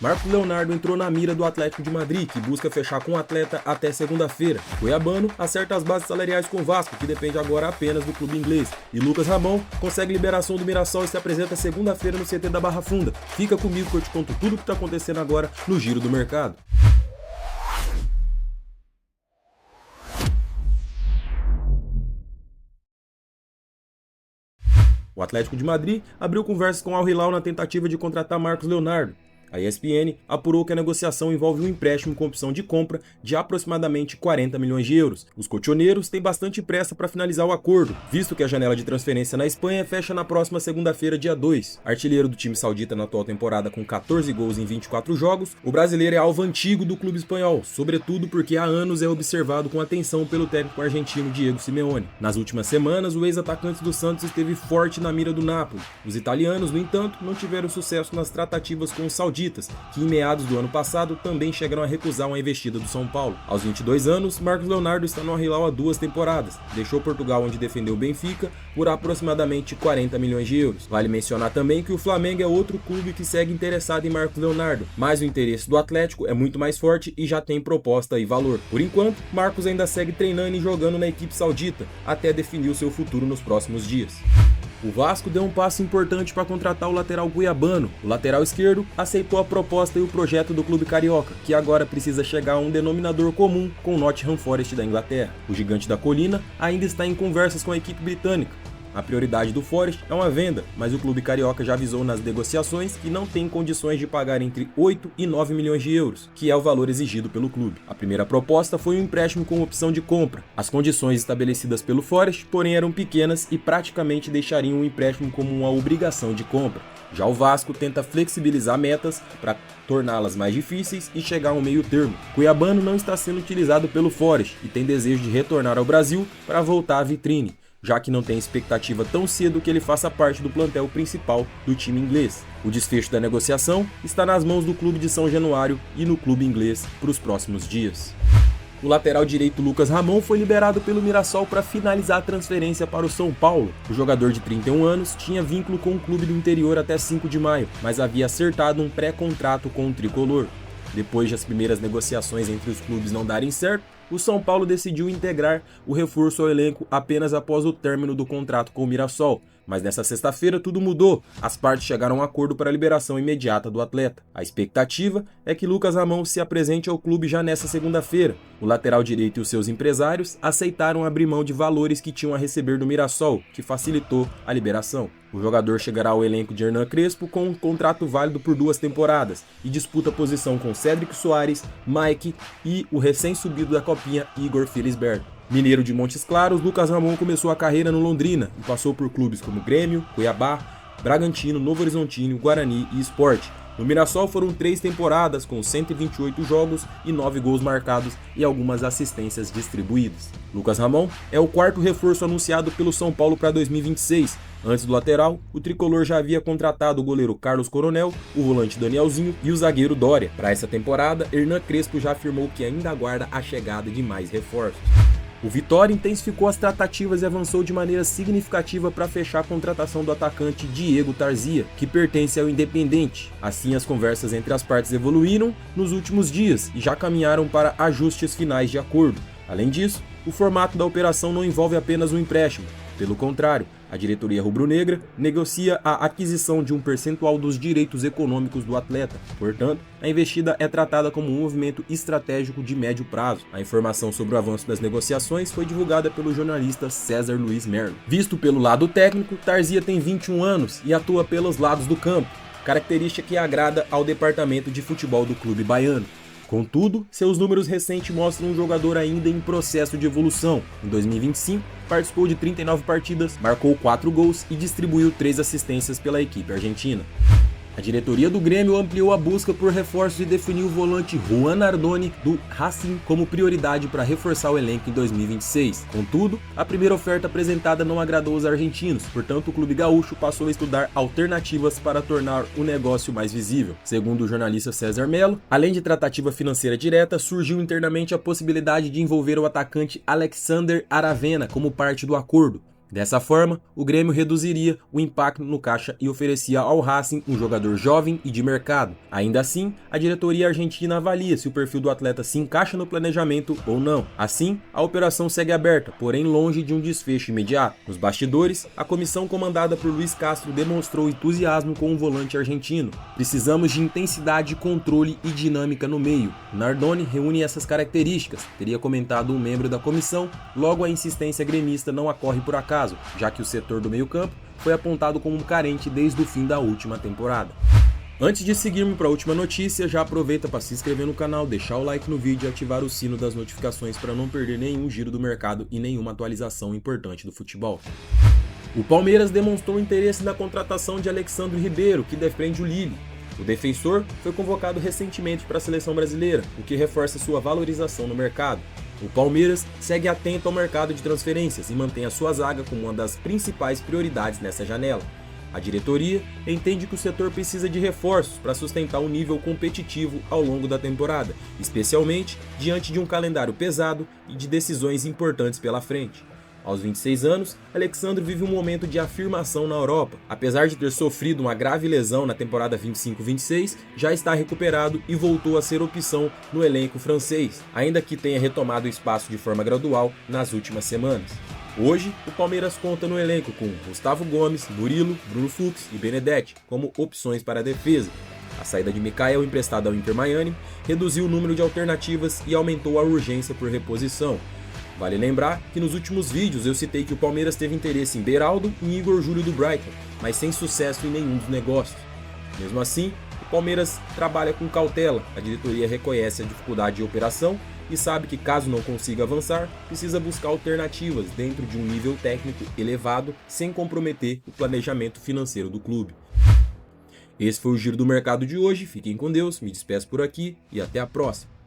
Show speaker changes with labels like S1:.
S1: Marcos Leonardo entrou na mira do Atlético de Madrid, que busca fechar com o atleta até segunda-feira. O cuiabano acerta as bases salariais com o Vasco, que depende agora apenas do clube inglês. E Lucas Ramon consegue liberação do Mirassol e se apresenta segunda-feira no CT da Barra Funda. Fica comigo que eu te conto tudo o que está acontecendo agora no Giro do Mercado. O Atlético de Madrid abriu conversas com Al Hilal na tentativa de contratar Marcos Leonardo. A ESPN apurou que a negociação envolve um empréstimo com opção de compra de aproximadamente 40 milhões de euros. Os colchoneiros têm bastante pressa para finalizar o acordo, visto que a janela de transferência na Espanha fecha na próxima segunda-feira, dia 2. Artilheiro do time saudita na atual temporada com 14 gols em 24 jogos, o brasileiro é alvo antigo do clube espanhol, sobretudo porque há anos é observado com atenção pelo técnico argentino Diego Simeone. Nas últimas semanas, o ex-atacante do Santos esteve forte na mira do Napoli. Os italianos, no entanto, não tiveram sucesso nas tratativas com os sauditas, que em meados do ano passado também chegaram a recusar uma investida do São Paulo. Aos 22 anos, Marcos Leonardo está no Al Hilal há 2 temporadas. Deixou Portugal, onde defendeu o Benfica, por aproximadamente 40 milhões de euros. Vale mencionar também que o Flamengo é outro clube que segue interessado em Marcos Leonardo, mas o interesse do Atlético é muito mais forte e já tem proposta e valor. Por enquanto, Marcos ainda segue treinando e jogando na equipe saudita, até definir o seu futuro nos próximos dias. O Vasco deu um passo importante para contratar o lateral cuiabano. O lateral esquerdo aceitou a proposta e o projeto do clube carioca, que agora precisa chegar a um denominador comum com o Nottingham Forest da Inglaterra. O gigante da colina ainda está em conversas com a equipe britânica. A prioridade do Forest é uma venda, mas o clube carioca já avisou nas negociações que não tem condições de pagar entre 8 e 9 milhões de euros, que é o valor exigido pelo clube. A primeira proposta foi um empréstimo com opção de compra. As condições estabelecidas pelo Forest, porém, eram pequenas e praticamente deixariam o empréstimo como uma obrigação de compra. Já o Vasco tenta flexibilizar metas para torná-las mais difíceis e chegar a um meio termo. Cuiabano não está sendo utilizado pelo Forest e tem desejo de retornar ao Brasil para voltar à vitrine, já que não tem expectativa tão cedo que ele faça parte do plantel principal do time inglês. O desfecho da negociação está nas mãos do clube de São Januário e no clube inglês para os próximos dias. O lateral direito Lucas Ramon foi liberado pelo Mirassol para finalizar a transferência para o São Paulo. O jogador de 31 anos tinha vínculo com o clube do interior até 5 de maio, mas havia acertado um pré-contrato com o tricolor. Depois das primeiras negociações entre os clubes não darem certo, o São Paulo decidiu integrar o reforço ao elenco apenas após o término do contrato com o Mirassol. Mas nessa sexta-feira tudo mudou. As partes chegaram a um acordo para a liberação imediata do atleta. A expectativa é que Lucas Ramon se apresente ao clube já nessa segunda-feira. O lateral direito e os seus empresários aceitaram abrir mão de valores que tinham a receber do Mirassol, que facilitou a liberação. O jogador chegará ao elenco de Hernan Crespo com um contrato válido por 2 temporadas e disputa a posição com Cédric Soares, Mike e o recém-subido da Copinha Igor Felisberto. Mineiro de Montes Claros, Lucas Ramon começou a carreira no Londrina e passou por clubes como Grêmio, Cuiabá, Bragantino, Novo Horizontino, Guarani e Sport. No Mirassol foram 3 temporadas com 128 jogos e 9 gols marcados e algumas assistências distribuídas. Lucas Ramon é o 4º reforço anunciado pelo São Paulo para 2026. Antes do lateral, o tricolor já havia contratado o goleiro Carlos Coronel, o volante Danielzinho e o zagueiro Dória. Para essa temporada, Hernan Crespo já afirmou que ainda aguarda a chegada de mais reforços. O Vitória intensificou as tratativas e avançou de maneira significativa para fechar a contratação do atacante Diego Tarzia, que pertence ao Independente. Assim, as conversas entre as partes evoluíram nos últimos dias e já caminharam para ajustes finais de acordo. Além disso, o formato da operação não envolve apenas um empréstimo. Pelo contrário, a diretoria rubro-negra negocia a aquisição de um percentual dos direitos econômicos do atleta. Portanto, a investida é tratada como um movimento estratégico de médio prazo. A informação sobre o avanço das negociações foi divulgada pelo jornalista César Luiz Merlo. Visto pelo lado técnico, Tarzia tem 21 anos e atua pelos lados do campo, característica que agrada ao departamento de futebol do clube baiano. Contudo, seus números recentes mostram um jogador ainda em processo de evolução. Em 2025, participou de 39 partidas, marcou 4 gols e distribuiu 3 assistências pela equipe argentina. A diretoria do Grêmio ampliou a busca por reforços e definiu o volante Juan Nardoni do Racing como prioridade para reforçar o elenco em 2026. Contudo, a primeira oferta apresentada não agradou os argentinos, portanto o clube gaúcho passou a estudar alternativas para tornar o negócio mais visível. Segundo o jornalista César Mello, além de tratativa financeira direta, surgiu internamente a possibilidade de envolver o atacante Alexander Aravena como parte do acordo. Dessa forma, o Grêmio reduziria o impacto no caixa e oferecia ao Racing um jogador jovem e de mercado. Ainda assim, a diretoria argentina avalia se o perfil do atleta se encaixa no planejamento ou não. Assim, a operação segue aberta, porém longe de um desfecho imediato. Nos bastidores, a comissão comandada por Luiz Castro demonstrou entusiasmo com o volante argentino. Precisamos de intensidade, controle e dinâmica no meio. Nardoni reúne essas características, teria comentado um membro da comissão. Logo, a insistência gremista não ocorre por acaso, já que o setor do meio-campo foi apontado como um carente desde o fim da última temporada. Antes de seguirmos para a última notícia, já aproveita para se inscrever no canal, deixar o like no vídeo e ativar o sino das notificações para não perder nenhum giro do mercado e nenhuma atualização importante do futebol. O Palmeiras demonstrou interesse na contratação de Alexandre Ribeiro, que defende o Lille. O defensor foi convocado recentemente para a seleção brasileira, o que reforça sua valorização no mercado. O Palmeiras segue atento ao mercado de transferências e mantém a sua zaga como uma das principais prioridades nessa janela. A diretoria entende que o setor precisa de reforços para sustentar um nível competitivo ao longo da temporada, especialmente diante de um calendário pesado e de decisões importantes pela frente. Aos 26 anos, Alexandre vive um momento de afirmação na Europa. Apesar de ter sofrido uma grave lesão na temporada 25-26, já está recuperado e voltou a ser opção no elenco francês, ainda que tenha retomado o espaço de forma gradual nas últimas semanas. Hoje, o Palmeiras conta no elenco com Gustavo Gomes, Murilo, Bruno Fux e Benedetti como opções para a defesa. A saída de Mikael, emprestado ao Inter Miami, reduziu o número de alternativas e aumentou a urgência por reposição. Vale lembrar que nos últimos vídeos eu citei que o Palmeiras teve interesse em Beraldo e Igor Júlio do Brighton, mas sem sucesso em nenhum dos negócios. Mesmo assim, o Palmeiras trabalha com cautela, a diretoria reconhece a dificuldade de operação e sabe que caso não consiga avançar, precisa buscar alternativas dentro de um nível técnico elevado, sem comprometer o planejamento financeiro do clube. Esse foi o Giro do Mercado de hoje, fiquem com Deus, me despeço por aqui e até a próxima.